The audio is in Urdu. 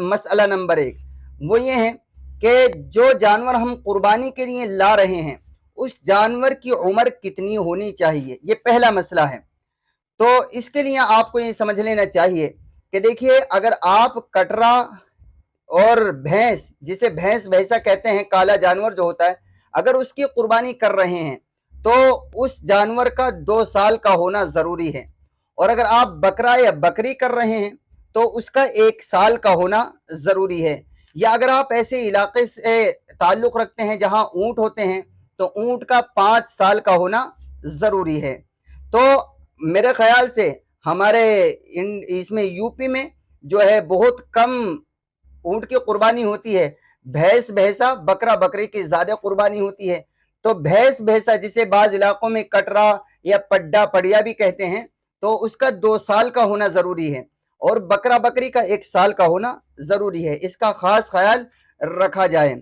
مسئلہ نمبر 1 وہ یہ ہے کہ جو جانور ہم قربانی کے لیے لا رہے ہیں اس جانور کی عمر کتنی ہونی چاہیے، یہ پہلا مسئلہ ہے۔ تو اس کے لیے آپ کو یہ سمجھ لینا چاہیے کہ دیکھیے، اگر آپ کٹرا اور بھینس، جسے بھینس بھیسا کہتے ہیں، کالا جانور جو ہوتا ہے، اگر اس کی قربانی کر رہے ہیں تو اس جانور کا 2 سال کا ہونا ضروری ہے، اور اگر آپ بکرا یا بکری کر رہے ہیں تو اس کا 1 سال کا ہونا ضروری ہے۔ یا اگر آپ ایسے علاقے سے تعلق رکھتے ہیں جہاں اونٹ ہوتے ہیں تو اونٹ کا 5 سال کا ہونا ضروری ہے۔ تو میرے خیال سے ہمارے اس میں یو پی میں جو ہے بہت کم اونٹ کی قربانی ہوتی ہے، بھینس بھیسا بکرا بکری کی زیادہ قربانی ہوتی ہے۔ تو بھینس بھیسا، جسے بعض علاقوں میں کٹرا یا پڈا پڑیا بھی کہتے ہیں، تو اس کا 2 سال کا ہونا ضروری ہے، اور بکرا بکری کا 1 سال کا ہونا ضروری ہے۔ اس کا خاص خیال رکھا جائے۔